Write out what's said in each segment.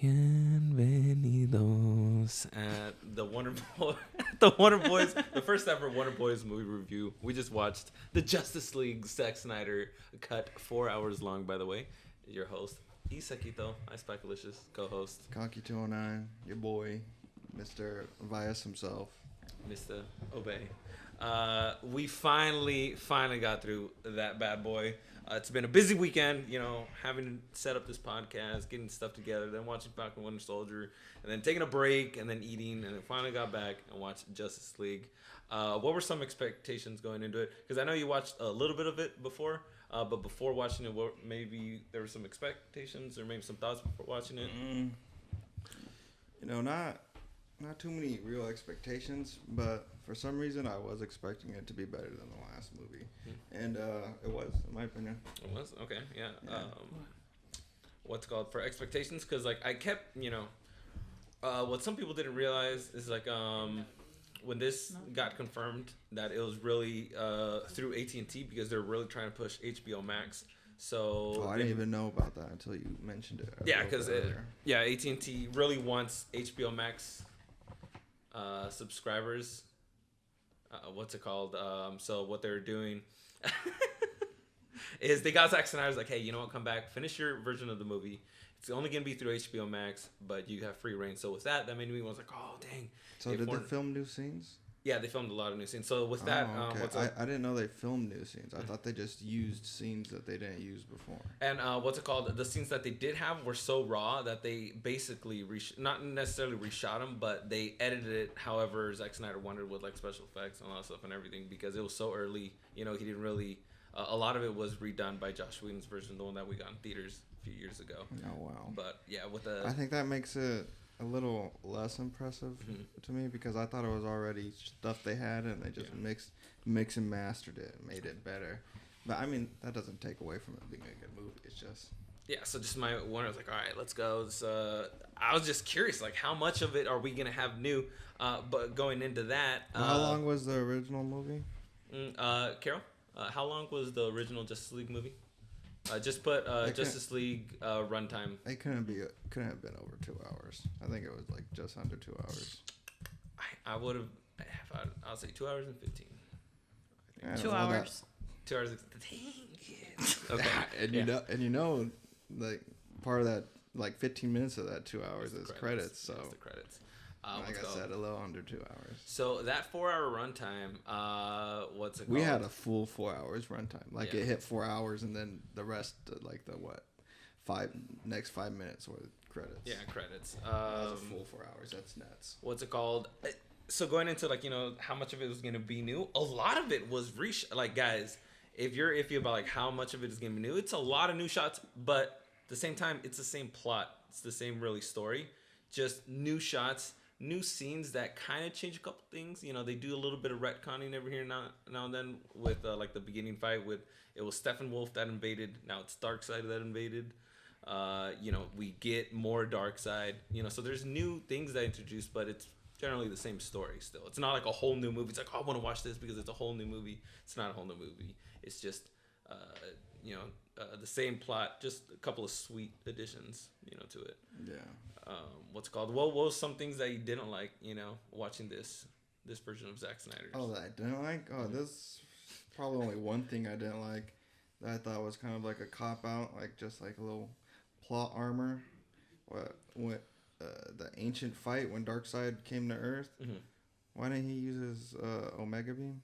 Bienvenidos at the Wonder Boy, the Wonder Boys, the first ever Wonder Boys movie review. We just watched the Justice League Zack Snyder cut, 4 hours long, by the way. Your host, Isaquito, I Spikealicious, co-host. Conky 209, your boy, Mr. Vias himself. Mr. Obey. We finally got through that bad boy. It's been a busy weekend, having to set up this podcast, getting stuff together, then watching Falcon Winter Soldier, and then taking a break, and then eating, and then finally got back and watched Justice League. What were some expectations going into it? Because I know you watched a little bit of it before, but before watching it, maybe there were some expectations or maybe some thoughts before watching it? Not too many real expectations, but for some reason I was expecting it to be better than the last movie. And it was, in my opinion. It was? Okay, yeah. What's called for expectations? Because, I kept, what some people didn't realize is, when this got confirmed that it was really through AT&T because they're really trying to push HBO Max. So I didn't even know about that until you mentioned it. Yeah, because AT&T really wants HBO Max subscribers. What's it called? So what they're doing is they got Zack Snyder's like, hey, you know what? Come back, finish your version of the movie. It's only gonna be through HBO Max, but you have free reign. So with that made me was like, oh dang. So did they film new scenes? Yeah, they filmed a lot of new scenes. So with that, okay. I didn't know they filmed new scenes. I thought they just used scenes that they didn't use before. And what's it called? The scenes that they did have were so raw that they basically not necessarily reshot them, but they edited it however Zack Snyder wanted with special effects and all that stuff and everything because it was so early. He didn't really. A lot of it was redone by Joss Whedon's version, the one that we got in theaters a few years ago. Oh wow! But yeah, I think that makes it a little less impressive to me because I thought it was already stuff they had and they just mix and mastered it and made it better. But I mean, that doesn't take away from it being a good movie. It's just so just my one. I was like, all right, let's go. I was just curious, how much of it are we gonna have new? But going into that, how long was the original movie? Carol, how long was the original Justice League movie? Just put Justice League runtime. It couldn't have been over 2 hours. I think it was just under 2 hours. I would have. I'll say 2 hours and 15. 2 hours. 2 hours. Okay. and part of that 15 minutes of that 2 hours is credits. So it's the credits. Like I said, a little under 2 hours. So that 4 hour runtime, what's it called? We had a full 4 hours runtime. It hit 4 hours and then the rest, next 5 minutes were credits. Yeah, credits. That was a full 4 hours. That's nuts. What's it called? So going into how much of it was gonna be new? A lot of it was guys, if you're iffy about how much of it is gonna be new, it's a lot of new shots, but at the same time, it's the same plot. It's the same really story, just new shots. New scenes that kind of change a couple things. They do a little bit of retconning every here now and then with the beginning fight with it was Steppenwolf that invaded. Now it's Darkseid that invaded. We get more Darkseid. So there's new things that introduced, but it's generally the same story still. It's not like a whole new movie. It's I want to watch this because it's a whole new movie. It's not a whole new movie. It's just the same plot, just a couple of sweet additions, to it. Yeah. What's it called? What was some things that you didn't like, watching this version of Zack Snyder's? Oh, that I didn't like? Oh, there's probably only one thing I didn't like that I thought was kind of like a cop-out, just a little plot armor. What the ancient fight when Darkseid came to Earth. Mm-hmm. Why didn't he use his Omega Beam?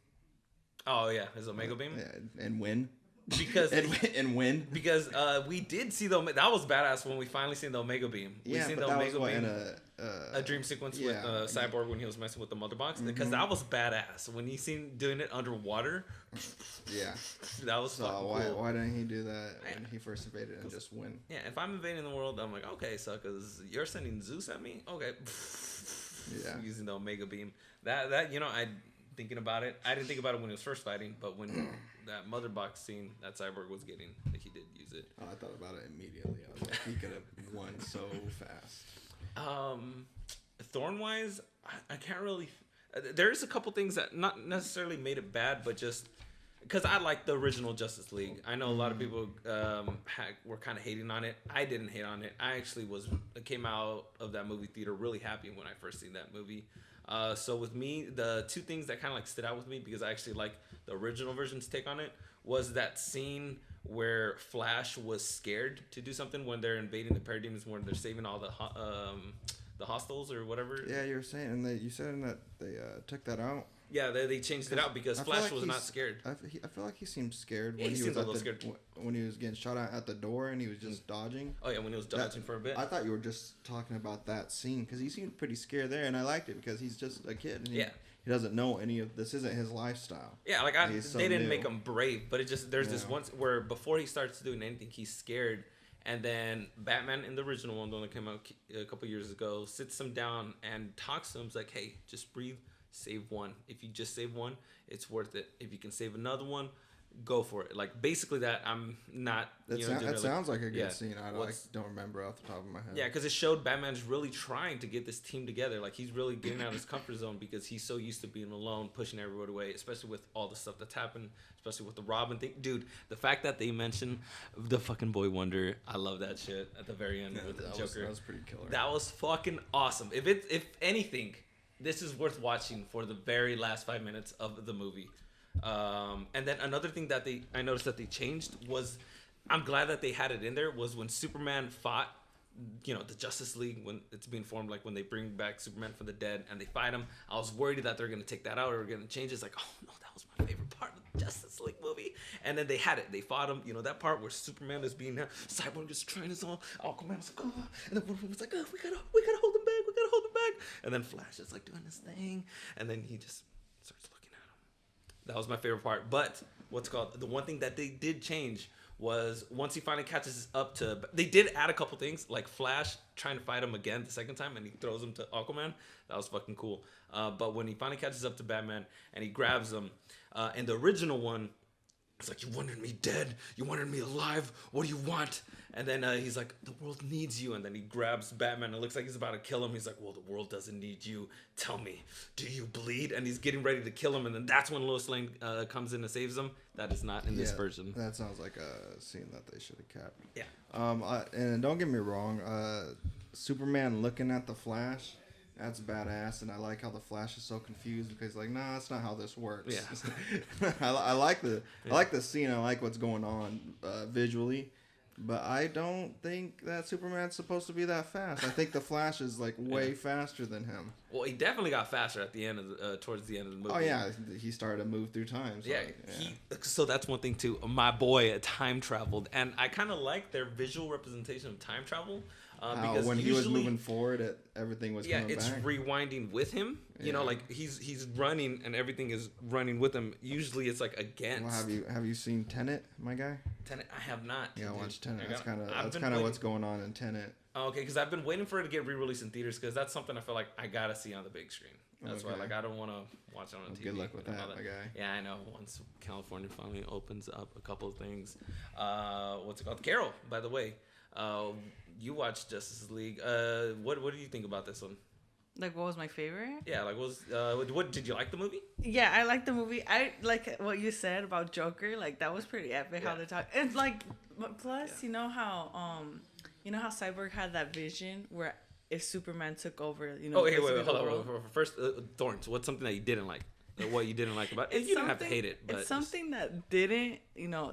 Oh, yeah, his Omega Beam? Yeah, and win. Because and win we did see that was badass when we finally seen the Omega Beam. We seen the Omega Beam in a dream sequence with Cyborg when he was messing with the mother box because that was badass when he seen doing it underwater. Yeah, that was fucking cool. Why didn't he do that when he first invaded and just win? Yeah, if I'm invading the world, I'm like, okay, so because you're sending Zeus at me, okay. Yeah, using the Omega Beam. That I. Thinking about it, I didn't think about it when he was first fighting, but when that mother box scene that Cyborg was getting, he did use it. Oh, I thought about it immediately. I was like, he could have won so fast. Thorn-wise, I can't really. There's a couple things that not necessarily made it bad, but just because I like the original Justice League. I know a lot of people were kind of hating on it. I didn't hate on it. I actually came out of that movie theater really happy when I first seen that movie. So with me, the two things that kind of like stood out with me because I actually like the original version's take on it was that scene where Flash was scared to do something when they're invading the Parademons, when they're saving all the hostiles or whatever. Yeah, you were saying that you said that they took that out. Yeah, they changed it out because Flash was not scared. I feel like he seemed scared when he was scared. When he was getting shot at the door and he was just dodging. Oh yeah, when he was dodging for a bit. I thought you were just talking about that scene because he seemed pretty scared there, and I liked it because he's just a kid. And he doesn't know any of this. Isn't his lifestyle. Yeah, like they didn't make him brave, but it just there's this once where before he starts doing anything, he's scared. And then Batman in the original one, the one that came out a couple years ago, sits him down and talks to him. He's like, hey, just breathe. Save one. If you just save one, it's worth it. If you can save another one, go for it. Like basically that I'm not. That sounds like a good scene. I don't remember off the top of my head. Yeah, because it showed Batman's really trying to get this team together. Like he's really getting out of his comfort zone because he's so used to being alone, pushing everyone away. Especially with all the stuff that's happened. Especially with the Robin thing, dude. The fact that they mentioned the fucking Boy Wonder, I love that shit at the very end with the Joker. That was pretty killer. That was fucking awesome. If anything. This is worth watching for the very last 5 minutes of the movie. And then another thing that I noticed that they changed was, I'm glad that they had it in there, was when Superman fought, the Justice League, when it's being formed, like when they bring back Superman from the dead and they fight him. I was worried that they're going to take that out or going to change it. It's like, oh no, that was my favorite part of the Justice League movie. And then they had it. They fought him. That part where Superman is being, Cyborg just trying his own. Aquaman was like, oh. And then Wonder Woman was like, oh, we gotta hold him back. And then Flash is like doing his thing, and then he just starts looking at him. That was my favorite part. But the one thing that they did change was once he finally catches up to, they did add a couple things like Flash trying to fight him again the second time, and he throws him to Aquaman. That was fucking cool. But when he finally catches up to Batman and he grabs him, in the original one, it's like, you wanted me dead, you wanted me alive, what do you want? And then he's like, the world needs you. And then he grabs Batman. It looks like he's about to kill him. He's like, well, the world doesn't need you. Tell me, do you bleed? And he's getting ready to kill him. And then that's when Lois Lane comes in and saves him. That is not in this version. That sounds like a scene that they should have kept. Yeah. And don't get me wrong. Superman looking at the Flash, that's badass. And I like how the Flash is so confused because like, nah, that's not how this works. Yeah. I like the scene. I like what's going on visually. But I don't think that Superman's supposed to be that fast. I think the Flash is like way faster than him. Well, he definitely got faster at the end of towards the end of the movie. Oh yeah, he started to move through time. So, So that's one thing too. My boy time traveled, and I kind of like their visual representation of time travel. Because when he was moving forward, everything was coming it's back. Rewinding with him. Like he's running and everything is running with him. Usually it's like against. Well, have you seen Tenet, my guy? Tenet, I have not. Yeah, watch Tenet. That's kind of what's going on in Tenet. Oh, okay, because I've been waiting for it to get re-released in theaters because that's something I feel like I gotta see on the big screen. That's why, like, I don't want to watch it on TV. Good luck with that, my guy. Yeah, I know. Once California finally opens up a couple of things, what's it called? Carol, by the way. You watched Justice League. What do you think about this one? Like, what was my favorite? Yeah, like, what did you like the movie? Yeah, I liked the movie. I like what you said about Joker. Like, that was pretty epic how they talk. And like, plus, you know how Cyborg had that vision where if Superman took over, wait, hold on. First, Thorns. What's something that you didn't like? What you didn't like about it? You didn't have to hate it, but it's something that didn't,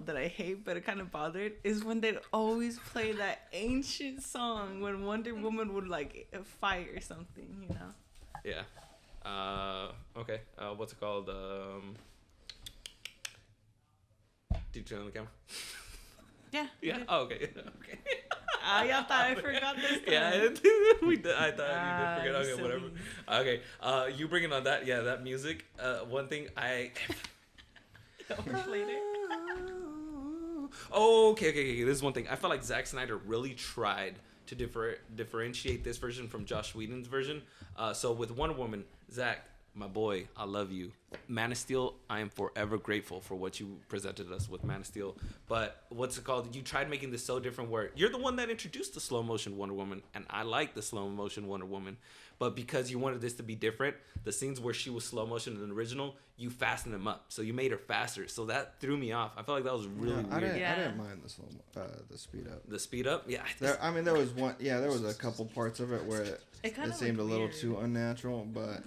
that I hate, but it kind of bothered, is when they'd always play that ancient song when Wonder Woman would like fight or something, Yeah. Okay. What's it called? Did you turn on the camera? Yeah. Yeah. Oh, okay. Okay. Y'all thought I forgot this time. Yeah, we did. I thought you did forget. Okay, whatever. Okay, you bringing on that? Yeah, that music. One thing I. Okay. This is one thing. I felt like Zack Snyder really tried to differentiate this version from Joss Whedon's version. So with Wonder Woman, Zack my boy, I love you. Man of Steel, I am forever grateful for what you presented us with Man of Steel. But what's it called? You tried making this so different where you're the one that introduced the slow motion Wonder Woman, and I like the slow motion Wonder Woman. But because you wanted this to be different, the scenes where she was slow motion in the original, you fastened them up. So you made her faster. So that threw me off. I felt like that was really weird. I didn't mind the speed up. The speed up? Yeah. There was one. Yeah, there was a couple parts of it where it seemed a little too unnatural, but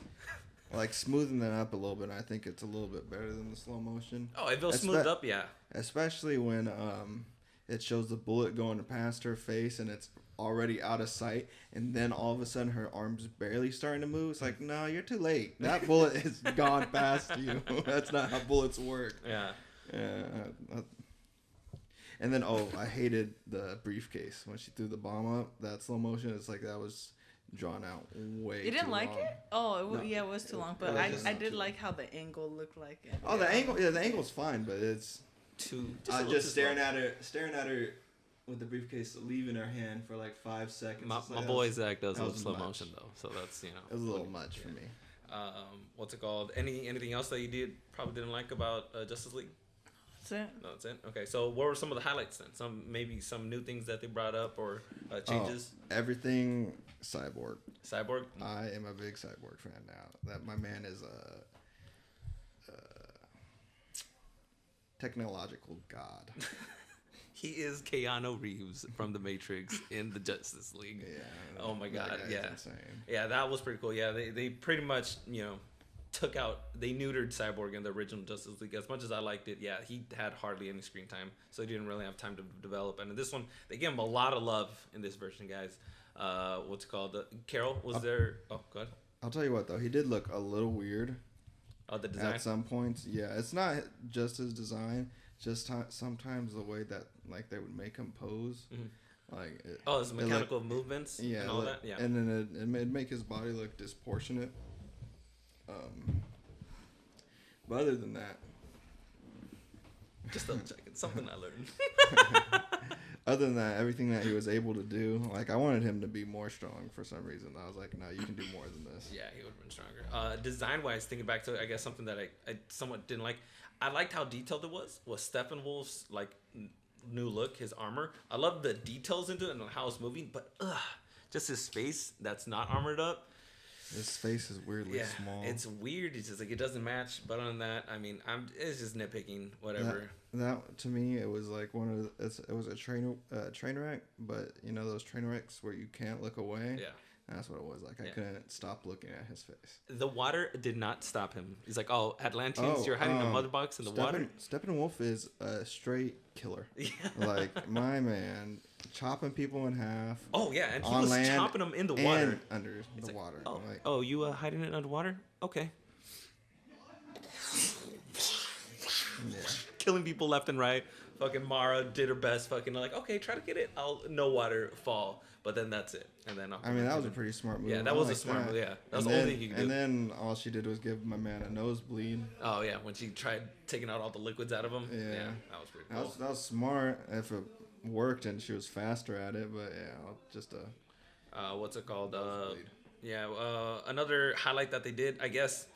like smoothing that up a little bit, I think it's a little bit better than the slow motion. Oh, if it was smoothed up, yeah. Especially when it shows the bullet going past her face and it's already out of sight, and then all of a sudden her arms barely starting to move. It's like, no, you're too late. That bullet is gone past you. That's not how bullets work. Yeah. And then I hated the briefcase when she threw the bomb up. That slow motion, it's like that was drawn out way. You didn't like long. it? Oh, No. Yeah, it was too long. But I did like how the angle looked like it. Oh, the angle. Yeah, the angle's fine, but it's just staring at her with the briefcase leaving her hand for like 5 seconds. My boy Zach does love slow motion though, so that's it was a little much for me. What's it called? Anything else that you probably didn't like about Justice League? That's it. No, that's it. Okay, so what were some of the highlights then? Maybe some new things that they brought up or changes. Everything Cyborg. Cyborg. I am a big Cyborg fan now. That my man is a technological god. He is Keanu Reeves from The Matrix in the Justice League. Yeah. Oh my God. Yeah. Insane. Yeah, that was pretty cool. Yeah, they pretty much they neutered Cyborg in the original Justice League. As much as I liked it, yeah, he had hardly any screen time, so he didn't really have time to develop. And in this one, they gave him a lot of love in this version, guys. What's it called? Carol was there. Oh, go ahead. I'll tell you what though, he did look a little weird. Oh, the design. At some points, yeah, it's not just his design. Just sometimes the way that like they would make him pose, like his mechanical movements, yeah, and all that, yeah, and then it'd make his body look disproportionate. But other than that, just double checking something I learned. Other than that, everything that he was able to do, like I wanted him to be more strong for some reason. I was like, no, you can do more than this. Yeah, he would have been stronger. Design wise, thinking back to I guess something that I somewhat didn't like. I liked how detailed it was Steppenwolf's like new look, his armor. I love the details into it and how it's moving, but just his face that's not armored up. His face is weirdly small. It's weird. It's just like it doesn't match. But other than that, I mean, it's just nitpicking. Whatever. That to me, it was like it was a train wreck, but you know those train wrecks where you can't look away. Yeah. That's what it was like. I couldn't stop looking at his face. The water did not stop him. He's like, "Oh, Atlanteans, you're hiding in the mother box in the water." Steppenwolf is a straight killer. Yeah. Like my man, chopping people in half. Oh yeah, and he was chopping them in the water. Under the water. Oh, you hiding it underwater? Okay. Yeah. Killing people left and right. Fucking Mara did her best. Fucking like, okay, try to get it. No water fall. But then that's it. And then that was a pretty smart move. Yeah, that was a smart move. Yeah, that was the only thing you could do. And then all she did was give my man a nosebleed. Oh yeah, when she tried taking out all the liquids out of him. Yeah, that was pretty cool. That was smart if it worked and she was faster at it. But yeah, just a. What's it called? Another highlight that they did, I guess.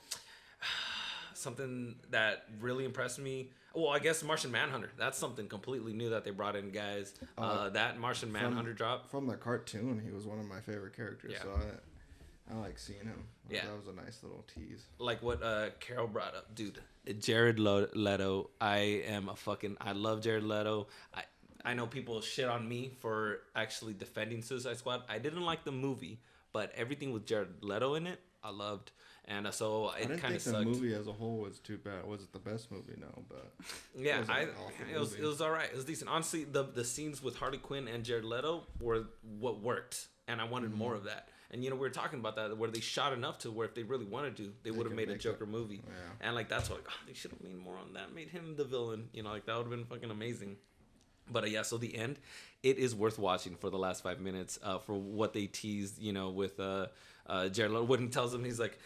Something that really impressed me. Well, I guess Martian Manhunter. That's something completely new that they brought in, guys. That Martian Manhunter drop. From the cartoon, he was one of my favorite characters. Yeah. So I like seeing him. Yeah. That was a nice little tease. Like what Carol brought up. Dude, Jared Leto. I love Jared Leto. I know people shit on me for actually defending Suicide Squad. I didn't like the movie, but everything with Jared Leto in it, I loved. And so it kind of sucked. The movie as a whole was too bad. Was it the best movie? No, but yeah, it was all right. It was decent. Honestly, the scenes with Harley Quinn and Jared Leto were what worked, and I wanted more of that. And we were talking about that where they shot enough to where if they really wanted to, they would have made a Joker movie. Yeah. And like that's what they should have made more on that. Made him the villain. Like that would have been fucking amazing. But yeah, so the end, it is worth watching for the last 5 minutes for what they teased. With Jared Leto when he tells him he's like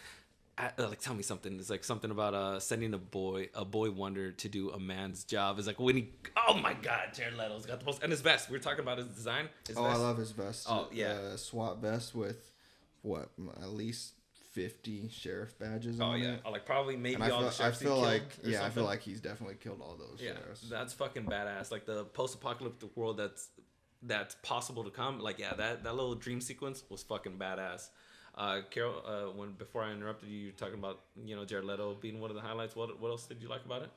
tell me something. It's like something about sending a boy wonder to do a man's job. It's like when he, oh my God, Jared Leto's got the most, and his vest. We were talking about his design. His vest. I love his vest. Oh yeah, SWAT vest with at least 50 sheriff badges Oh on yeah, it. or like probably maybe And all the sheriffs he I feel killed like or I something. feel like he's definitely killed all those Yeah, sheriffs. that's fucking badass. Like the post-apocalyptic world that's possible to come. Like yeah, that little dream sequence was fucking badass. Carol, when before I interrupted you, you were talking about Jared Leto being one of the highlights. What else did you like about it?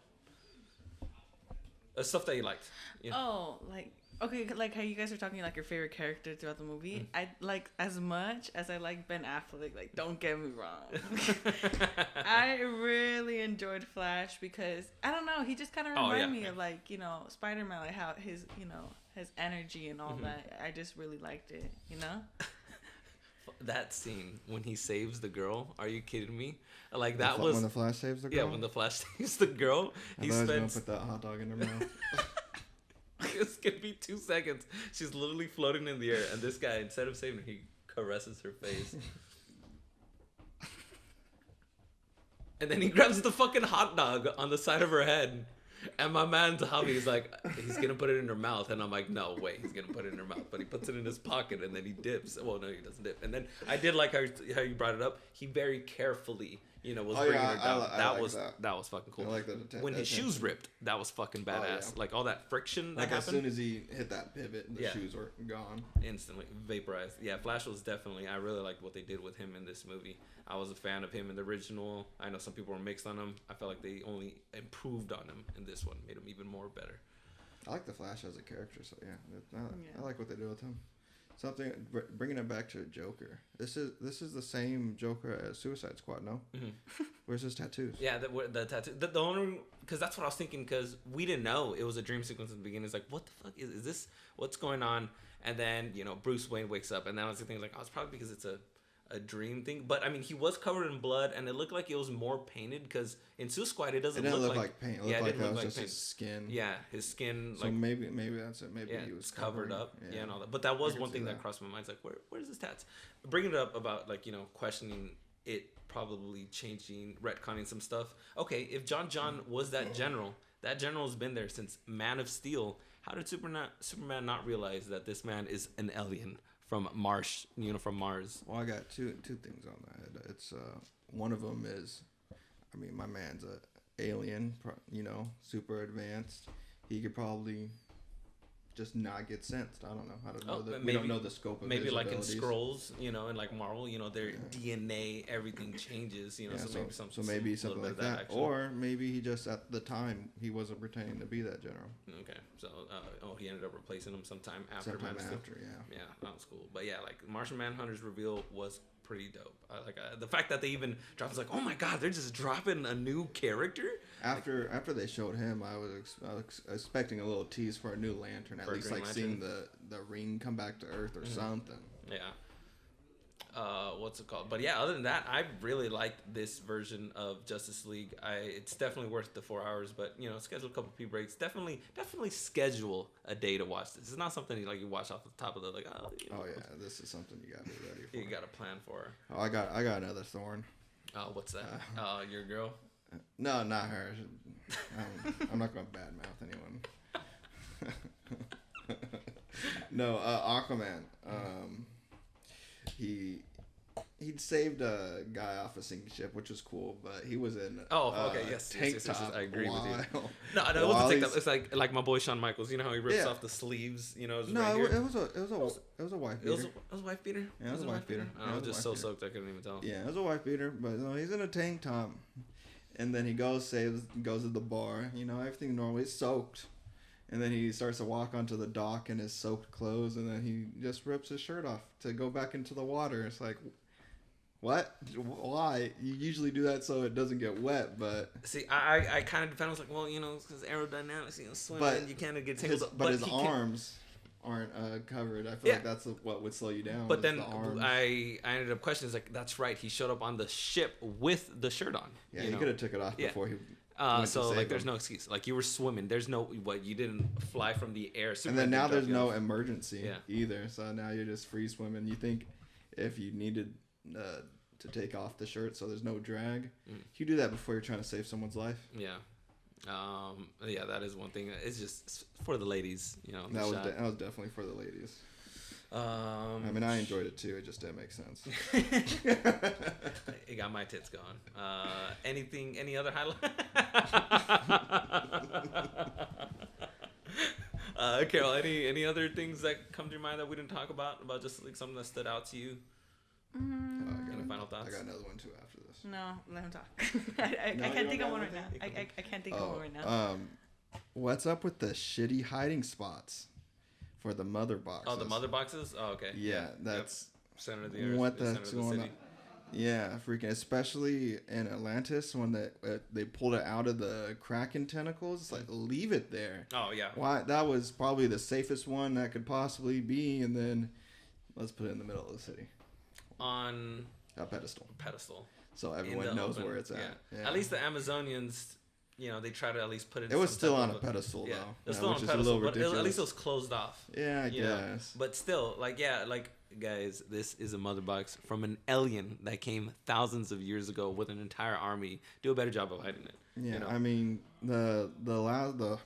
Stuff that you liked. Yeah. Oh, like okay, like how you guys are talking like your favorite character throughout the movie. I like as much as I like Ben Affleck. Like, don't get me wrong. I really enjoyed Flash because I don't know. He just kind of reminded me of like Spider-Man, like how his his energy and all that. I just really liked it. That scene when he saves the girl. Are you kidding me? Like that when the Flash saves the girl. Yeah, when the Flash saves the girl, he spends. Gonna put that hot dog in her mouth. It's gonna be 2 seconds. She's literally floating in the air, and this guy, instead of saving her, he caresses her face. And then he grabs the fucking hot dog on the side of her head. And my man Javi is like, he's gonna put it in her mouth, and I'm like, no way, he's gonna put it in her mouth, but he puts it in his pocket, and then he dips. Well, no, he doesn't dip. And then I did like how you brought it up. He very carefully, was bringing her down. That was fucking cool. I like that when his shoes ripped, that was fucking badass. Oh, yeah. Like all that friction that happened. As soon as he hit that pivot, the shoes were gone. Instantly vaporized. Yeah, Flash was definitely. I really liked what they did with him in this movie. I was a fan of him in the original. I know some people were mixed on him. I felt like they only improved on him in this one, made him even more better. I like the Flash as a character, so yeah, I like what they do with him. Something bringing it back to Joker. This is the same Joker as Suicide Squad, no? Mm-hmm. Where's his tattoos? Yeah, the tattoo. The only because that's what I was thinking because we didn't know it was a dream sequence at the beginning. It's like, what the fuck is this? What's going on? And then Bruce Wayne wakes up, and then I was thinking like, oh, it's probably because it's a dream thing. But I mean, he was covered in blood, and it looked like it was more painted because in Suicide Squad it doesn't look like paint. It looked like that was just his skin. Yeah, his skin. So maybe that's it. Maybe he was covered up. Yeah, and all that. But that was one thing that crossed my mind. It's like, where's his tats? Bringing it up about like questioning it probably changing, retconning some stuff. Okay, if John was that general's been there since Man of Steel. How did Superman not realize that this man is an alien from Mars? From Mars. Well, I got two things on that. It's one of them is, I mean, my man's a alien, super advanced. He could probably just not get sensed. I don't know. I don't know. We don't know the scope of his like abilities. in Skrulls, and like Marvel, their DNA, everything changes. So maybe something like that. Or maybe he just at the time he wasn't pretending to be that general. Okay, so he ended up replacing him sometime after. Yeah, that was cool. But yeah, like Martian Manhunter's reveal was pretty dope. The fact that they even dropped was like, oh my god, they're just dropping a new character. After they showed him, I was expecting a little tease for a new Lantern, at least like seeing the ring come back to Earth or something. Yeah. What's it called? But yeah, other than that, I really liked this version of Justice League. It's definitely worth the 4 hours, but schedule a couple pee breaks. Definitely schedule a day to watch this. It's not something you watch off the top of the this is something you gotta be ready for. You gotta plan for. Oh, I got another thorn. Oh, what's that? Your girl? No, not her. I'm not gonna badmouth anyone. No, Aquaman. He'd saved a guy off a sinking ship, which was cool, but he was in tank top. I agree with you. No, it wasn't tank top. It's like my boy Shawn Michaels. You know how he rips off the sleeves. It was a wife beater. It was a wife beater. Yeah, it was a wife beater. I was just so soaked I couldn't even tell. Yeah, it was a wife beater, but no, he's in a tank top, and then he goes to the bar. Everything normally is soaked. And then he starts to walk onto the dock in his soaked clothes, and then he just rips his shirt off to go back into the water. It's like, what? Why? You usually do that so it doesn't get wet, but... See, I kind of defend. I was like, well, it's because aerodynamics, swimming, you kind of get tangled up. But his arms aren't covered. I feel like that's what would slow you down. But then I ended up questioning, that's right, he showed up on the ship with the shirt on. Yeah, he could have took it off before he... there's no excuse. Like, you were swimming. There's no you didn't fly from the air. And then now there's no emergency either. So now you're just free swimming. You think if you needed to take off the shirt so there's no drag, you do that before you're trying to save someone's life. Yeah. That is one thing. It's just for the ladies, That was definitely for the ladies. I mean, I enjoyed it too. It just didn't make sense. It got my tits going. Any other highlight? Carol, any other things that come to your mind that we didn't talk about Justice League? Something that stood out to you? Any final thoughts? I got another one too after this. No, let him talk. I can't think of one right now. I can't think of one right now. What's up with the shitty hiding spots for the mother boxes? Oh, the mother boxes? Oh, okay. Yeah, that's center of the earth. what the that's center of the going city. on. Yeah, freaking, especially in Atlantis when they pulled it out of the Kraken tentacles. It's like, leave it there. Oh yeah. Why? That was probably the safest one that could possibly be, and then let's put it in the middle of the city On a pedestal, so everyone knows open, where it's at. Yeah. At least the Amazonians, they try to at least put it. It was still on a pedestal though. It was still on a pedestal, but at least it was closed off. Yeah, I guess. But still, guys, this is a mother box from an alien that came thousands of years ago with an entire army. Do a better job of hiding it. Yeah, I mean the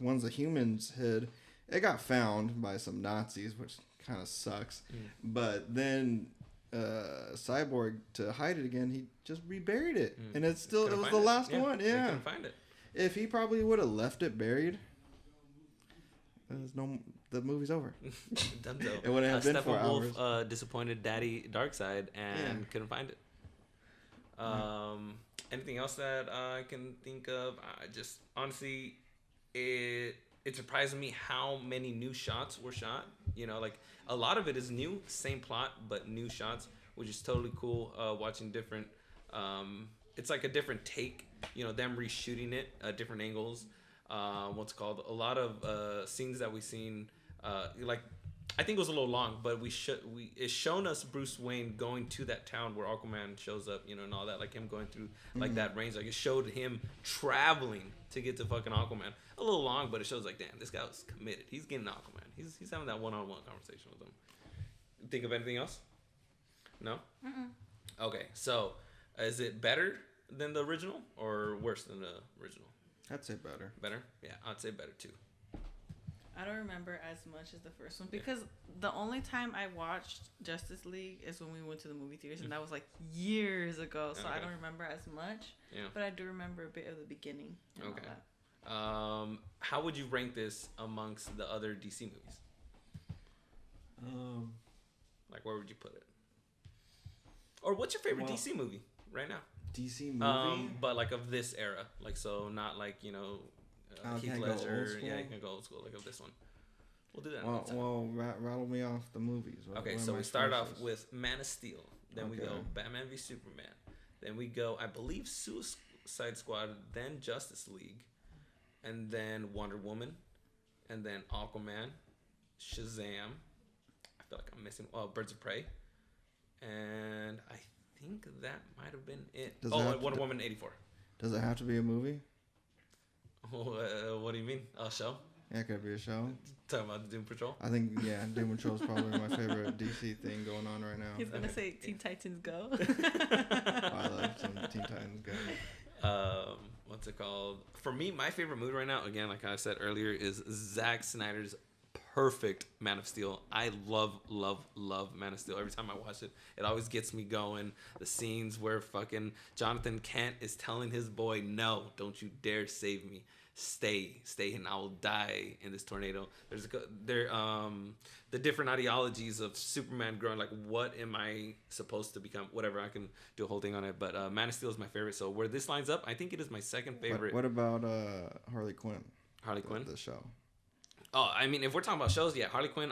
ones the humans hid, it got found by some Nazis, which kind of sucks. But then Cyborg, to hide it again, he just reburied it, and it was the last one. Yeah, couldn't find it. If he probably would have left it buried, the movie's over. Dunzo. It wouldn't have been 4 hours. Steppenwolf disappointed Daddy Darkseid and couldn't find it. Anything else that I can think of? I just honestly, it surprised me how many new shots were shot. A lot of it is new, same plot but new shots, which is totally cool. Watching different, it's like a different take. Them reshooting it, different angles. A lot of scenes that we've seen. I think it was a little long, but it's shown us Bruce Wayne going to that town where Aquaman shows up, and all that, like him going through that range. Like it showed him traveling to get to fucking Aquaman. A little long, but it shows like, damn, this guy was committed. He's getting Aquaman. He's having that one-on-one conversation with him. Think of anything else? No? Okay, so is it better than the original or worse than the original? I'd say better. Better? Yeah, I'd say better too. I don't remember as much as the first one because the only time I watched Justice League is when we went to the movie theaters, and that was like years ago, so I don't remember as much. Yeah. But I do remember a bit of the beginning. And all that. How would you rank this amongst the other DC movies? Where would you put it? Or what's your favorite DC movie right now? DC movie? But of this era. Not Heath Ledger. Yeah, you can go old school of this one. We'll do that. Well, rattle me off the movies. Okay, so we start off with Man of Steel. Then we go Batman v Superman. Then we go, I believe, Suicide Squad. Then Justice League. And then Wonder Woman. And then Aquaman. Shazam. I feel like I'm missing Birds of Prey. And I think that might have been it. Wonder Woman 84. Does it have to be a movie? What do you mean? A show? Yeah, it could be a show. Talking about Doom Patrol? I think, Doom Patrol is probably my favorite DC thing going on right now. He's going to say Teen Titans Go. I love some Teen Titans Go. What's it called? For me, my favorite movie right now, again, like I said earlier, is Zack Snyder's perfect Man of Steel. I love Man of Steel. Every time I watch it, it always gets me going. The scenes where fucking Jonathan Kent is telling his boy, no, don't you dare save me. Stay, and I will die in this tornado. The different ideologies of Superman growing, what am I supposed to become? Whatever, I can do a whole thing on it. But Man of Steel is my favorite. So where this lines up, I think it is my second favorite. What about Harley Quinn? Harley Quinn? The show. Oh, I mean, if we're talking about shows, Harley Quinn.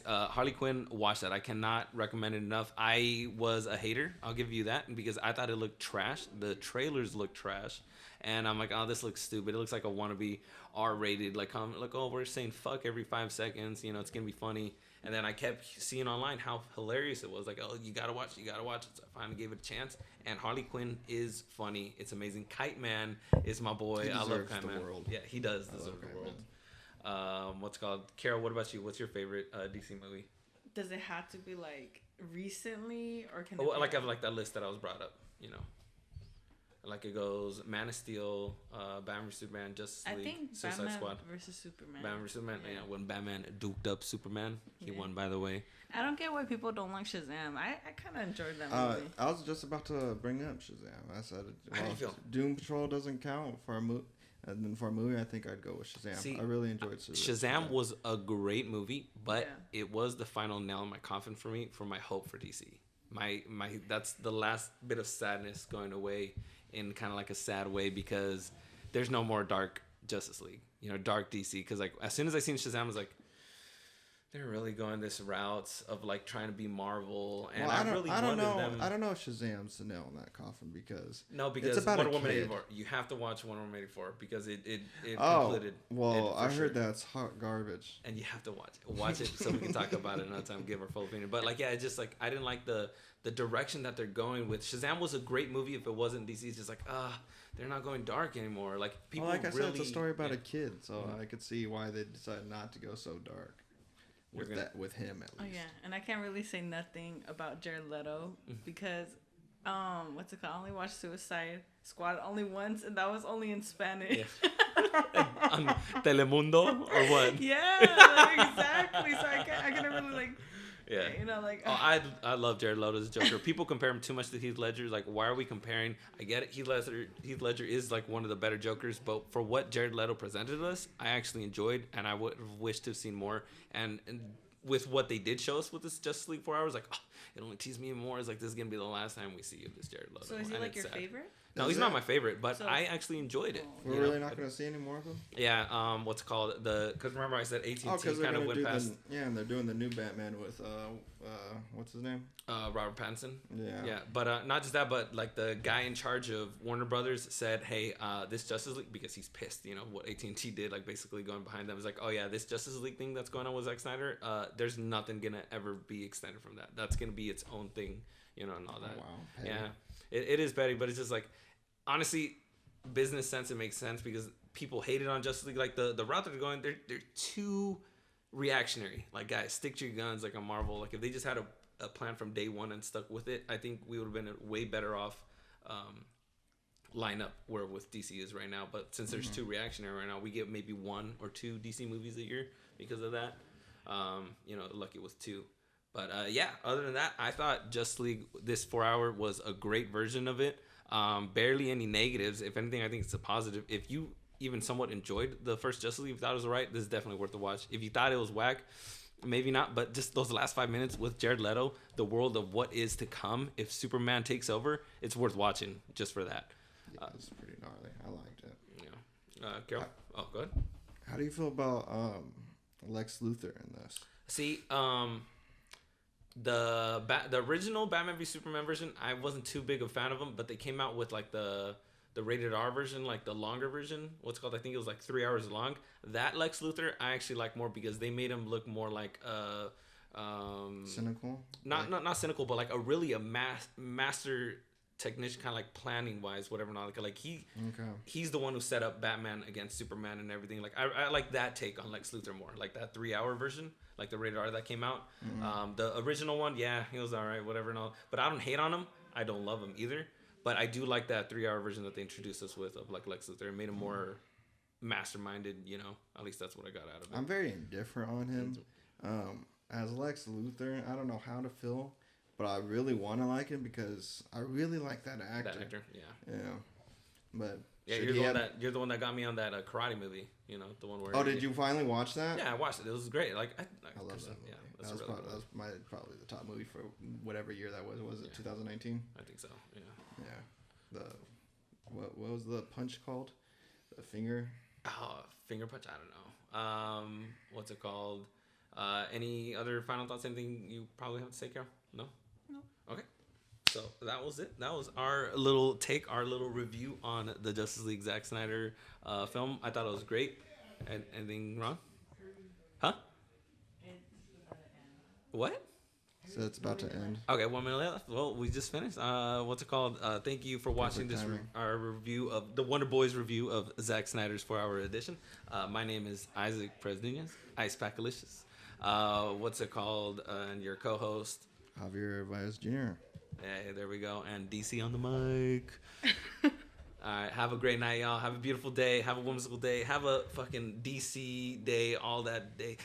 Harley Quinn, watch that. I cannot recommend it enough. I was a hater. I'll give you that because I thought it looked trash. The trailers looked trash, and I'm like, oh, this looks stupid. It looks like a wannabe R-rated. We're saying fuck every 5 seconds. It's gonna be funny. And then I kept seeing online how hilarious it was. You gotta watch it. So I finally gave it a chance. And Harley Quinn is funny. It's amazing. Kite Man is my boy. I love Kite Man. World. Yeah, he does deserve the world. What's it called? Carol, what about you? What's your favorite DC movie? Does it have to be recently or can it like that list that I was brought up, Like it goes Man of Steel, Batman vs Superman, Justice I League, think Suicide Batman Squad. versus Superman. Batman vs Superman. Yeah, when Batman duked up Superman, he won. By the way. I don't get why people don't like Shazam. I kind of enjoyed that movie. I was just about to bring up Shazam. I said, How do you feel? Doom Patrol doesn't count for a movie. And then for a movie, I think I'd go with Shazam. See, I really enjoyed Shazam. Shazam was a great movie, but it was the final nail in my coffin for me for my hope for DC. My that's the last bit of sadness going away in kind of like a sad way because there's no more dark Justice League, dark DC. Because like as soon as I seen Shazam, I was like, they're really going this route of like trying to be Marvel, and I don't know. them. I don't know if Shazam's the nail in that coffin because it's about Wonder Woman 84. You have to watch Wonder Woman 84 because it concluded. Well, I heard that's hot garbage, and you have to watch it so we can talk about it another time, give our full opinion. But like, yeah, it's just like I didn't like the direction that they're going with. Shazam was a great movie if it wasn't DC. It's just like they're not going dark anymore. Like people, like I really, said, it's a story about a kid, so I could see why they decided not to go so dark. With him at least. Oh yeah, and I can't really say nothing about Jared Leto because what's it called? I only watched Suicide Squad only once, and that was only in Spanish. Yeah. On Telemundo or what? Yeah, like, exactly. So I couldn't really like. Yeah. Like. I love Jared Leto as a Joker. People compare him too much to Heath Ledger. Like, why are we comparing? I get it. Heath Ledger is like one of the better Jokers, but for what Jared Leto presented us, I actually enjoyed, and I would have wished to have seen more. And with what they did show us with this Justice League 4 hours, like, it only teased me more. It's like this is gonna be the last time we see of this Jared Leto. So is he like your favorite? No, he's not my favorite, but I actually enjoyed it. We're really not going to see any more of him? Yeah, what's it called? Because remember I said AT&T kind of went past... and they're doing the new Batman with, what's his name? Robert Pattinson. Yeah. Yeah, but not just that, but like the guy in charge of Warner Brothers said, hey, this Justice League, because he's pissed, what AT&T did, like basically going behind them, was like, oh yeah, this Justice League thing that's going on with Zack Snyder, there's nothing going to ever be extended from that. That's going to be its own thing, and all that. Oh, wow. Petty. Yeah, it is petty, but it's just like, honestly, business sense, it makes sense because people hated on Justice League. Like the route that they're going, they're too reactionary. Like, guys, stick to your guns like a Marvel. Like if they just had a plan from day one and stuck with it, I think we would have been a way better off lineup where with DC is right now. But since there's too reactionary right now, we get maybe 1 or 2 DC movies a year because of that. Lucky with 2. But yeah, other than that, I thought Justice League, this 4-hour was a great version of it. Barely any negatives. If anything, I think it's a positive. If you even somewhat enjoyed the first Justice League, if you thought it was right, this is definitely worth the watch. If you thought it was whack, maybe not, but just those last 5 minutes with Jared Leto, the world of what is to come if Superman takes over, it's worth watching just for that. Yeah, it's pretty gnarly. I liked it. Yeah. Carol? Go ahead. How do you feel about Lex Luthor in this? See, the original Batman v Superman version, I wasn't too big a fan of them, but they came out with like the rated R version, like the longer version. What's it called? I think it was like 3 hours long. That Lex Luthor, I actually like more because they made him look more like cynical. Not cynical, but like a master technician, kind of like planning wise, whatever. Not like he's the one who set up Batman against Superman and everything. Like I like that take on Lex Luthor more, like that 3 hour version. Like the rated R that came out. The original one, yeah, he was alright, whatever and all. But I don't hate on him. I don't love him either. But I do like that 3 hour version that they introduced us with of like Lex Luthor. It made him more masterminded, At least that's what I got out of it. I'm very indifferent on him. As Lex Luthor, I don't know how to feel, but I really want to like him because I really like that actor. That actor, yeah. Yeah. But yeah, you're the one that got me on that karate movie. The one where. Oh, did you finally watch that? Yeah, I watched it. It was great. Like I love that movie. Yeah, that was probably the top movie for whatever year that was. Was it 2019? I think so. Yeah. Yeah. What was the punch called? The finger. Oh, finger punch. I don't know. What's it called? Any other final thoughts? Anything you probably have to say, Carol? No. Okay. So that was it. That was our little review on the Justice League Zack Snyder film. I thought it was great. Anything wrong? Huh? What? So it's about to end. Okay, 1 minute left. Well, we just finished. What's it called? Thank you for watching our review of the Wonder Boys review of Zack Snyder's 4-hour edition. My name is Isaac Presnunez, Ice Packalicious. What's it called? And your co-host Javier Baez Jr. Hey, there we go. And DC on the mic. All right, have a great night, y'all. Have a beautiful day. Have a whimsical day. Have a fucking DC day, all that day.